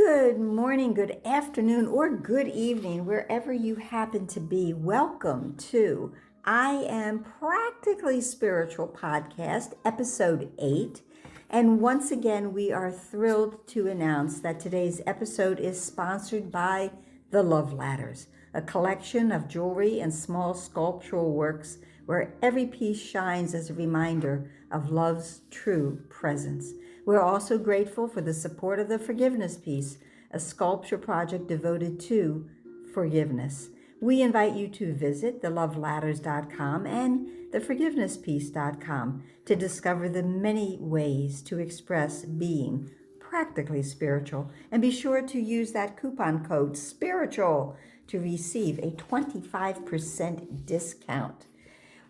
Good morning, good afternoon, or good evening, wherever you happen to be. Welcome to I Am Practically Spiritual Podcast, Episode 8. And once again, we are thrilled to announce that today's episode is sponsored by the Love Ladders, a collection of jewelry and small sculptural works where every piece shines as a reminder of love's true presence. We're also grateful for the support of the Forgiveness Piece, a sculpture project devoted to forgiveness. We invite you to visit theloveladders.com and theforgivenesspiece.com to discover the many ways to express being practically spiritual. And be sure to use that coupon code SPIRITUAL to receive a 25% discount.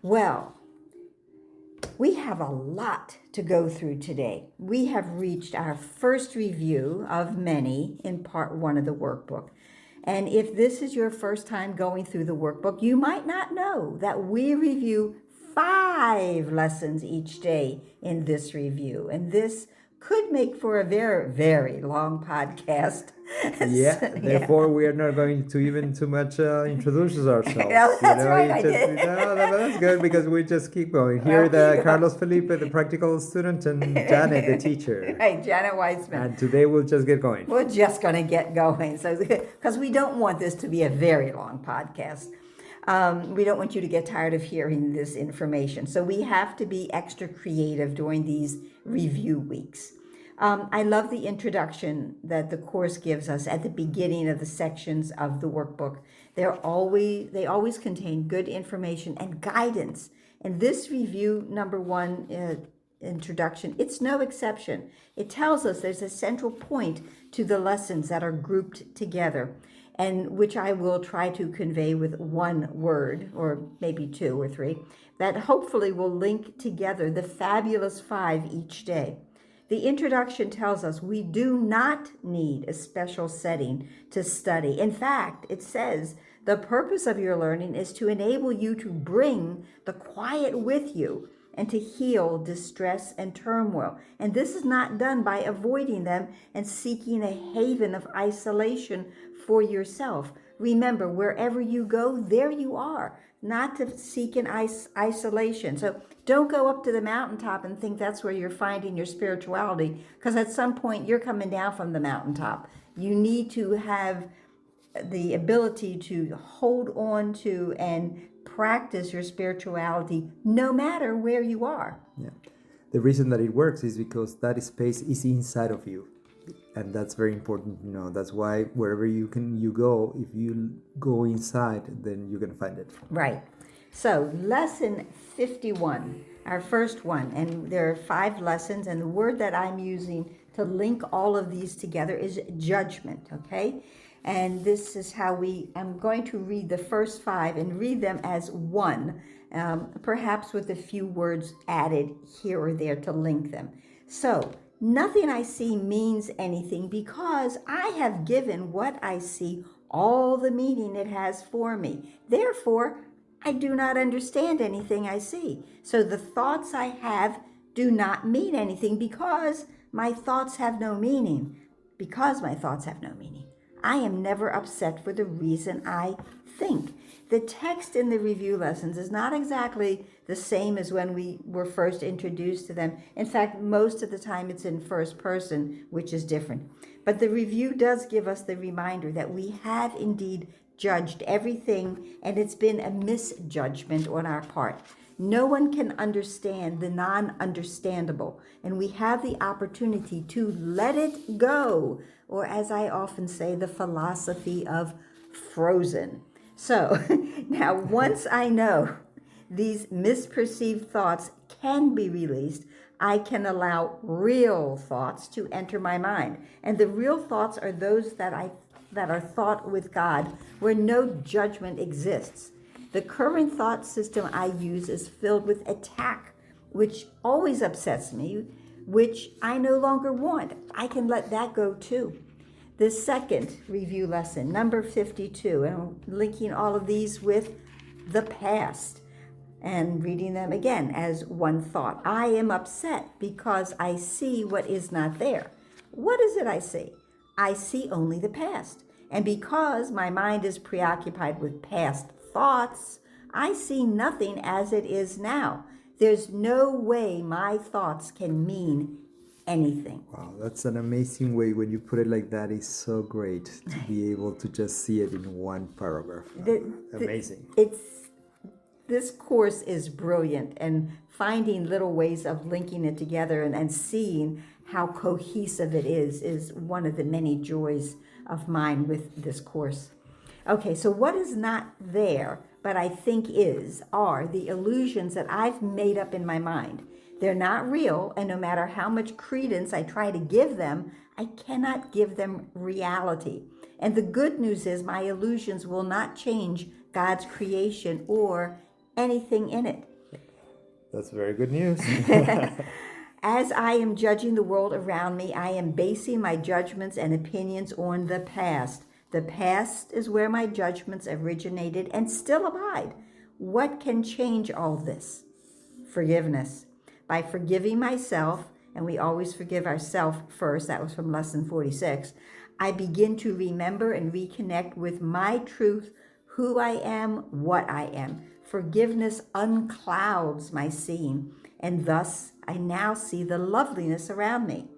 Well, we have a lot to go through today. We have reached our first review of many in part 1 of the workbook. And if this is your first time going through the workbook, you might not know that we review 5 lessons each day in this review. And this could make for a very, very long podcast. Therefore we are not going to even too much introduce ourselves. No, that's right, I did. No, that's good because we just keep going. Here, Carlos Felipe, the practical student, and Janet, the teacher. Right, Janet Weissman. And today we'll just get going. We're just going to get going, so because we don't want this to be a very long podcast. We don't want you to get tired of hearing this information. So we have to be extra creative during these review weeks. I love the introduction that the course gives us at the beginning of the sections of the workbook. They always contain good information and guidance. And this review number 1 introduction, it's no exception. It tells us there's a central point to the lessons that are grouped together, and which I will try to convey with one word, or maybe 2 or 3, that hopefully will link together the fabulous 5 each day. The introduction tells us we do not need a special setting to study. In fact, it says the purpose of your learning is to enable you to bring the quiet with you and to heal distress and turmoil. And this is not done by avoiding them and seeking a haven of isolation for yourself. Remember, wherever you go, there you are, not to seek an isolation. So don't go up to the mountaintop and think that's where you're finding your spirituality, because at some point you're coming down from the mountaintop. You need to have the ability to hold on to and practice your spirituality no matter where you are. Yeah. The reason that it works is because that space is inside of you. And that's very important, that's why wherever you go, if you go inside, then you're going to find it. Right. So lesson 51, our first one, and there are 5 lessons, and the word that I'm using to link all of these together is judgment, okay? And this is how I'm going to read the first 5 and read them as one, perhaps with a few words added here or there to link them. So, nothing I see means anything because I have given what I see all the meaning it has for me. Therefore, I do not understand anything I see. So the thoughts I have do not mean anything because my thoughts have no meaning. Because my thoughts have no meaning. I am never upset for the reason I think. The text in the review lessons is not exactly the same as when we were first introduced to them. In fact, most of the time it's in first person, which is different. But the review does give us the reminder that we have indeed judged everything, and it's been a misjudgment on our part. No one can understand the non-understandable, and we have the opportunity to let it go, or as I often say, the philosophy of frozen. So now once I know these misperceived thoughts can be released, I can allow real thoughts to enter my mind. And the real thoughts are those that are thought with God, where no judgment exists. The current thought system I use is filled with attack, which always upsets me, which I no longer want. I can let that go too. The second review lesson, number 52, and I'm linking all of these with the past and reading them again as one thought. I am upset because I see what is not there. What is it I see? I see only the past. And because my mind is preoccupied with past thoughts, I see nothing as it is now. There's no way my thoughts can mean anything. Wow, that's an amazing way when you put it like that. It's so great to be able to just see it in one paragraph. Amazing. This course is brilliant, and finding little ways of linking it together and seeing how cohesive it is one of the many joys of mine with this course. Okay, so what is not there, but I think are the illusions that I've made up in my mind. They're not real, and no matter how much credence I try to give them, I cannot give them reality. And the good news is my illusions will not change God's creation or anything in it. That's very good news. As I am judging the world around me, I am basing my judgments and opinions on the past. The past is where my judgments originated and still abide. What can change all this? Forgiveness. By forgiving myself, and we always forgive ourselves first, that was from lesson 46, I begin to remember and reconnect with my truth, who I am, what I am. Forgiveness unclouds my seeing, and thus I now see the loveliness around me.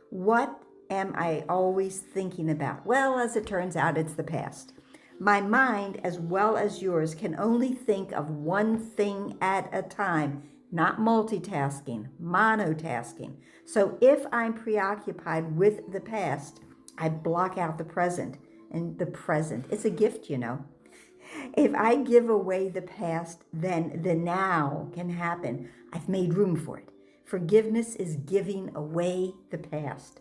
What am I always thinking about? Well, as it turns out, it's the past. My mind, as well as yours, can only think of one thing at a time, not multitasking, monotasking. So if I'm preoccupied with the past, I block out the present. And the present, it's a gift, you know. If I give away the past, then the now can happen. I've made room for it. Forgiveness is giving away the past.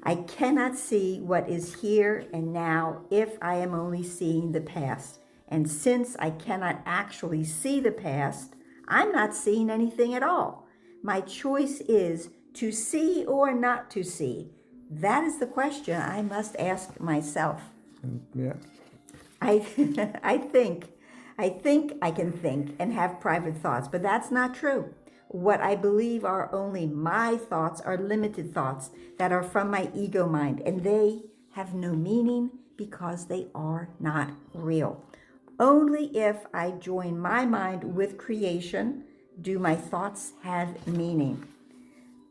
I cannot see what is here and now if I am only seeing the past. And since I cannot actually see the past, I'm not seeing anything at all. My choice is to see or not to see. That is the question I must ask myself. Yeah. I think I can think and have private thoughts, but that's not true. What I believe are only my thoughts are limited thoughts that are from my ego mind, and they have no meaning because they are not real. Only if I join my mind with creation do my thoughts have meaning.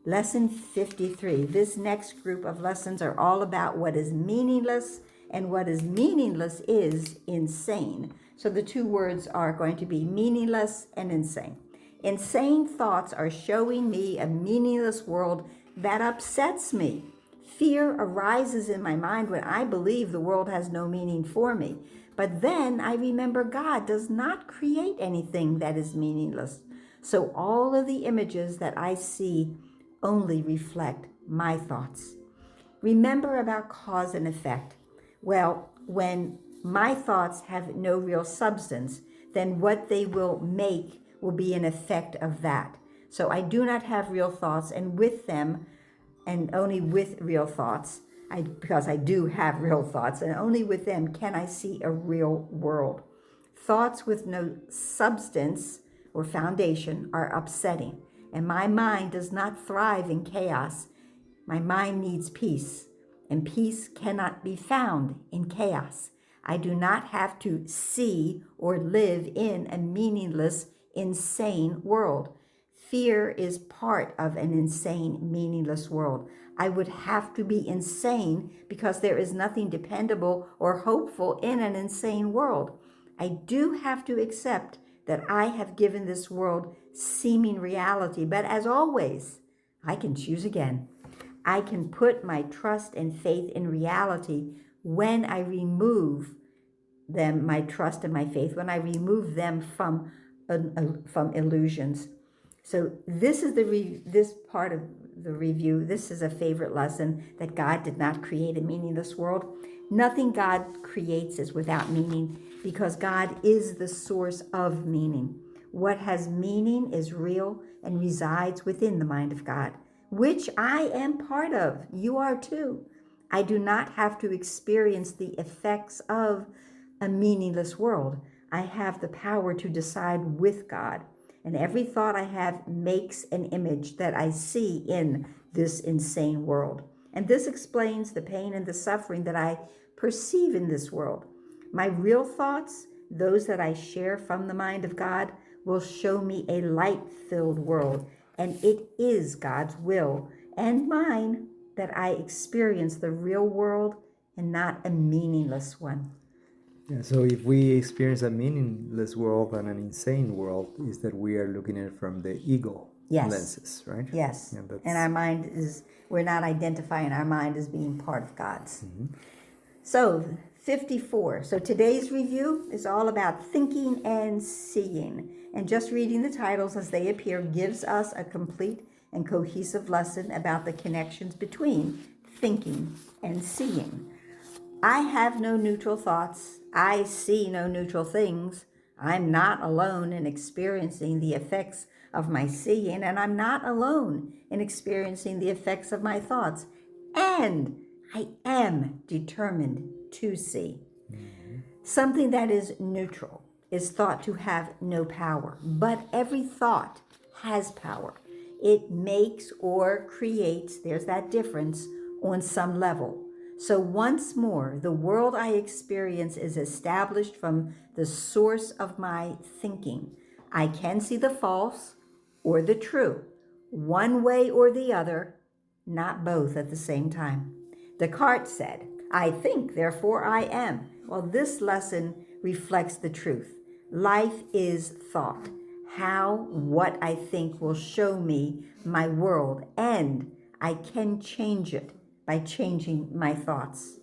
Lesson 53. This next group of lessons are all about what is meaningless, and what is meaningless is insane. So the two words are going to be meaningless and insane. Insane thoughts are showing me a meaningless world that upsets me. Fear arises in my mind when I believe the world has no meaning for me. But then I remember God does not create anything that is meaningless. So all of the images that I see only reflect my thoughts. Remember about cause and effect. Well, when my thoughts have no real substance, then what they will make will be an effect of that. So I do not have real thoughts, and with them, and only with real thoughts, because I do have real thoughts, and only with them can I see a real world. Thoughts with no substance or foundation are upsetting, and my mind does not thrive in chaos. My mind needs peace, and peace cannot be found in chaos. I do not have to see or live in a meaningless, insane world. Fear is part of an insane, meaningless world. I would have to be insane because there is nothing dependable or hopeful in an insane world. I do have to accept that I have given this world seeming reality, but as always, I can choose again. I can put my trust and faith in reality when I remove them, my trust and my faith, when I remove them from illusions. So this is this part of the review. This is a favorite lesson, that God did not create a meaningless world. Nothing God creates is without meaning, because God is the source of meaning. What has meaning is real and resides within the mind of God, which I am part of. You are too. I do not have to experience the effects of a meaningless world. I have the power to decide with God. And every thought I have makes an image that I see in this insane world. And this explains the pain and the suffering that I perceive in this world. My real thoughts, those that I share from the mind of God, will show me a light-filled world, and it is God's will and mine that I experience the real world and not a meaningless one. Yeah, so if we experience a meaningless world and an insane world, is that we are looking at it from the ego lenses, right? Yes. Yeah, And our mind is, we're not identifying our mind as being part of God's. So 54. So today's review is all about thinking and seeing. And just reading the titles as they appear gives us a complete and cohesive lesson about the connections between thinking and seeing. I have no neutral thoughts. I see no neutral things. I'm not alone in experiencing the effects of my seeing, and I'm not alone in experiencing the effects of my thoughts. And I am determined to see. Something that is neutral is thought to have no power, but every thought has power. It makes or creates, there's that difference, on some level. So once more, the world I experience is established from the source of my thinking. I can see the false or the true, one way or the other, not both at the same time. Descartes said, I think, therefore I am. Well, this lesson reflects the truth. Life is thought. How what I think will show me my world, and I can change it by changing my thoughts.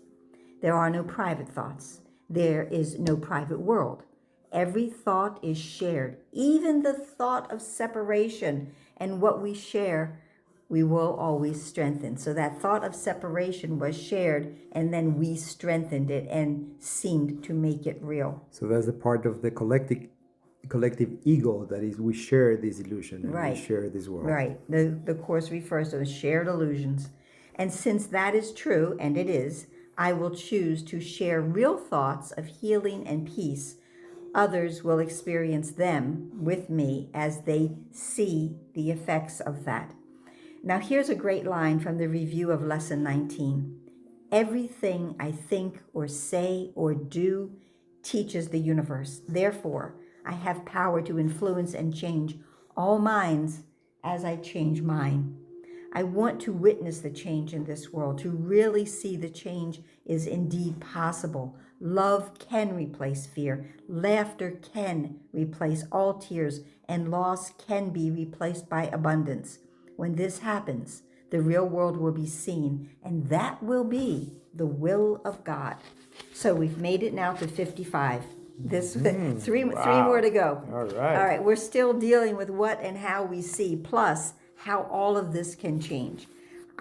There are no private thoughts. There is no private world. Every thought is shared, even the thought of separation, and what we share, we will always strengthen. So that thought of separation was shared, and then we strengthened it and seemed to make it real. So that's the part of the collective ego, that is, we share this illusion and Right. we share this world. Right. The Course refers to the shared illusions. And since that is true, and it is, I will choose to share real thoughts of healing and peace. Others will experience them with me as they see the effects of that. Now, here's a great line from the review of Lesson 19. Everything I think or say or do teaches the universe. Therefore, I have power to influence and change all minds as I change mine. I want to witness the change in this world, to really see the change is indeed possible. Love can replace fear. Laughter can replace all tears, and loss can be replaced by abundance. When this happens, the real world will be seen, and that will be the will of God. So we've made it now to 55. Three more to go. All right. All right, we're still dealing with what and how we see, plus how all of this can change.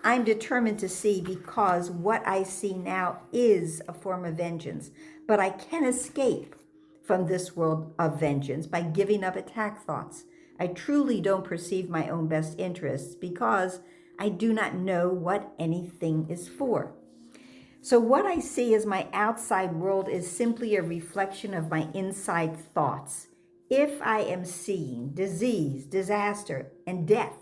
I'm determined to see because what I see now is a form of vengeance, but I can escape from this world of vengeance by giving up attack thoughts. I truly don't perceive my own best interests because I do not know what anything is for. So what I see as my outside world is simply a reflection of my inside thoughts. If I am seeing disease, disaster, and death,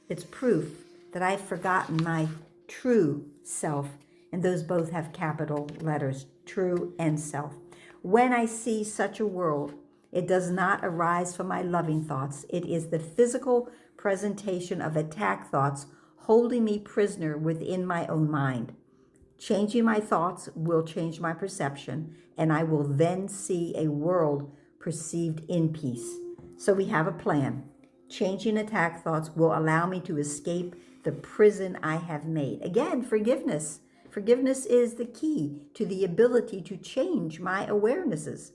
it's proof that I've forgotten my true self, and those both have capital letters, true and self. When I see such a world, it does not arise from my loving thoughts. It is the physical presentation of attack thoughts holding me prisoner within my own mind. Changing my thoughts will change my perception, and I will then see a world perceived in peace. So we have a plan. Changing attack thoughts will allow me to escape the prison I have made. Again, forgiveness. Forgiveness is the key to the ability to change my awarenesses.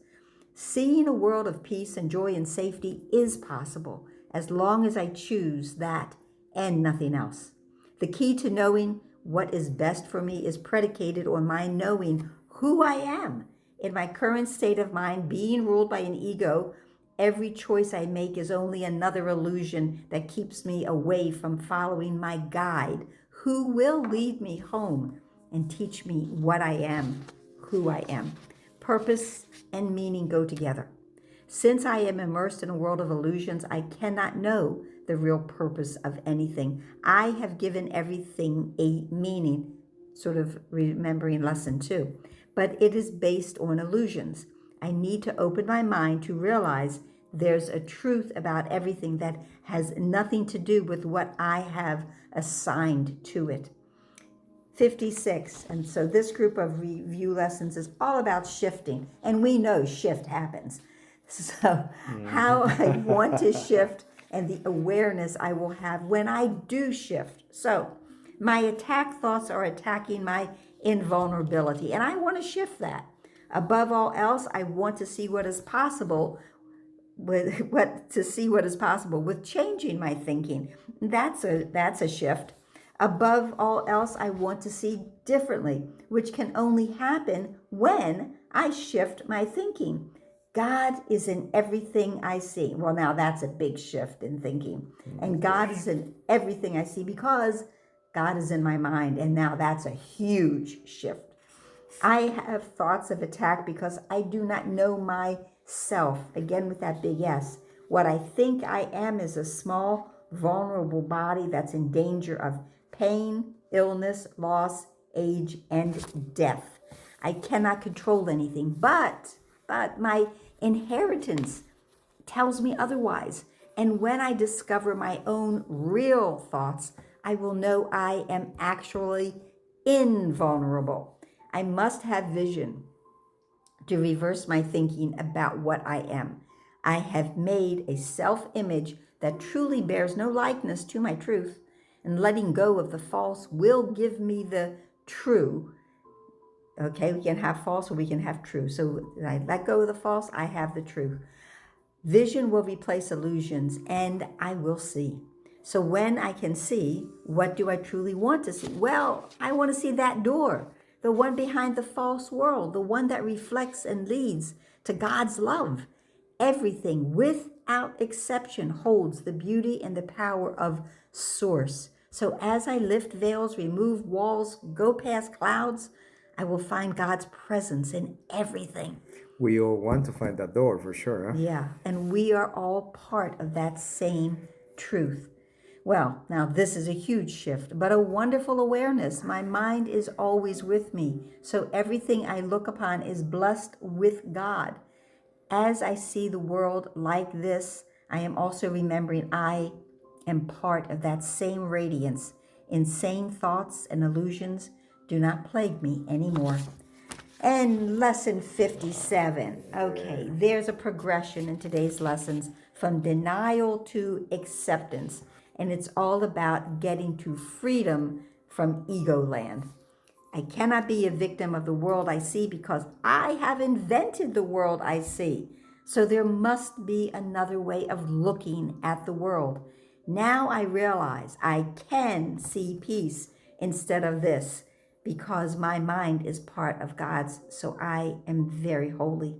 Seeing a world of peace and joy and safety is possible as long as I choose that and nothing else. The key to knowing what is best for me is predicated on my knowing who I am. In my current state of mind, being ruled by an ego, every choice I make is only another illusion that keeps me away from following my guide, who will lead me home and teach me what I am, who I am. Purpose and meaning go together. Since I am immersed in a world of illusions, I cannot know the real purpose of anything. I have given everything a meaning, sort of remembering lesson 2, but it is based on illusions. I need to open my mind to realize there's a truth about everything that has nothing to do with what I have assigned to it. 56. And so this group of review lessons is all about shifting. And we know shift happens. So how I want to shift and the awareness I will have when I do shift. So my attack thoughts are attacking my invulnerability. And I want to shift that. Above all else, I want to see what is possible with changing my thinking. That's a shift. Above all else, I want to see differently, which can only happen when I shift my thinking. God is in everything I see. Well, now that's a big shift in thinking. And God is in everything I see because God is in my mind. And now that's a huge shift. I have thoughts of attack because I do not know myself. Again, with that big S. What I think I am is a small, vulnerable body that's in danger of pain, illness, loss, age, and death. I cannot control anything, but my inheritance tells me otherwise. And when I discover my own real thoughts, I will know I am actually invulnerable. I must have vision to reverse my thinking about what I am. I have made a self-image that truly bears no likeness to my truth, and letting go of the false will give me the true. Okay, we can have false or we can have true. So I let go of the false, I have the truth. Vision will replace illusions, and I will see. So when I can see, what do I truly want to see? Well, I want to see that door, the one behind the false world, the one that reflects and leads to God's love. Everything, without exception, holds the beauty and the power of Source. So as I lift veils, remove walls, go past clouds, I will find God's presence in everything. We all want to find that door for sure. Huh? Yeah, and we are all part of that same truth. Well, now this is a huge shift, but a wonderful awareness. My mind is always with me, so everything I look upon is blessed with God. As I see the world like this, I am also remembering I am part of that same radiance. Insane thoughts and illusions do not plague me anymore. And lesson 57. Okay, there's a progression in today's lessons from denial to acceptance. And it's all about getting to freedom from ego land. I cannot be a victim of the world I see because I have invented the world I see. So there must be another way of looking at the world. Now I realize I can see peace instead of this because my mind is part of God's, so I am very holy.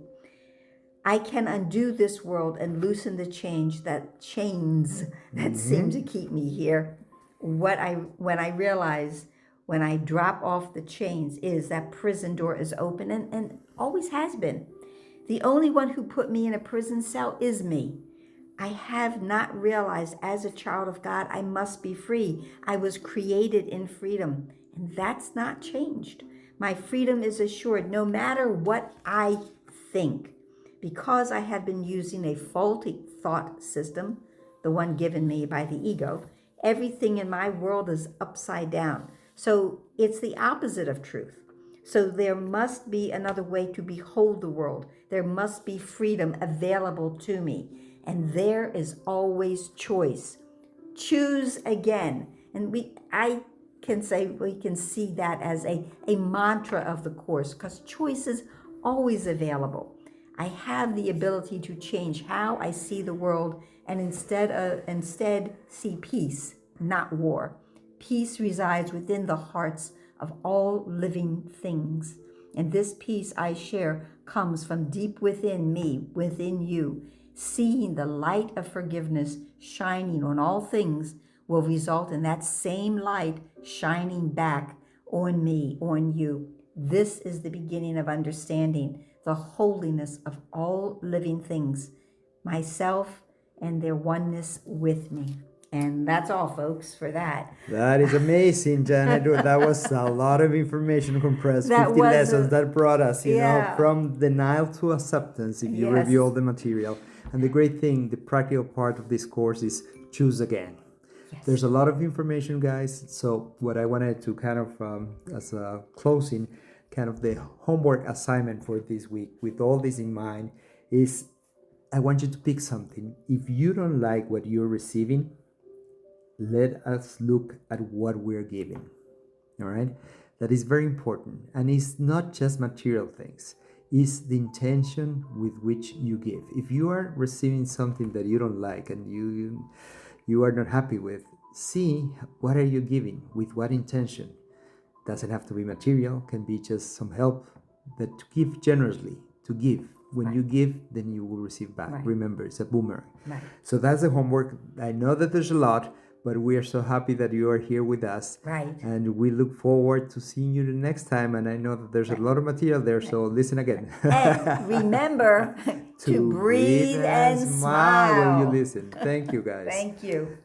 I can undo this world and loosen the chains that seem to keep me here. When I realize when I drop off the chains is that prison door is open and always has been. The only one who put me in a prison cell is me. I have not realized as a child of God, I must be free. I was created in freedom, and that's not changed. My freedom is assured no matter what I think. Because I have been using a faulty thought system, the one given me by the ego, everything in my world is upside down. So it's the opposite of truth. So there must be another way to behold the world. There must be freedom available to me. And there is always choice. Choose again. And we can see that as a mantra of the Course, because choice is always available. I have the ability to change how I see the world and instead see peace, not war. Peace resides within the hearts of all living things. And this peace I share comes from deep within me, within you. Seeing the light of forgiveness shining on all things will result in that same light shining back on me, on you. This is the beginning of understanding the holiness of all living things, myself and their oneness with me. And that's all, folks, for that. That is amazing, Janet. That was a lot of information compressed. That 50 was lessons that brought us, you know, yeah. from denial to acceptance if you Yes. review all the material. And the great thing, the practical part of this course is choose again. Yes. There's a lot of information, guys. So what I wanted to kind of, as a closing, kind of the homework assignment for this week, with all this in mind, is I want you to pick something. If you don't like what you're receiving, let us look at what we're giving. All right, that is very important, and it's not just material things, it's the intention with which you give. If you are receiving something that you don't like and you are not happy with, see what are you giving, with what intention. Doesn't have to be material, can be just some help, that to give generously, to give. When you give, then you will receive back. Right. Remember, it's a boomerang. Right. So that's the homework. I know that there's a lot, but we are so happy that you are here with us. Right. And we look forward to seeing you the next time. And I know that there's a lot of material there, so listen again. And remember to breathe and smile. when you listen. Thank you, guys. Thank you.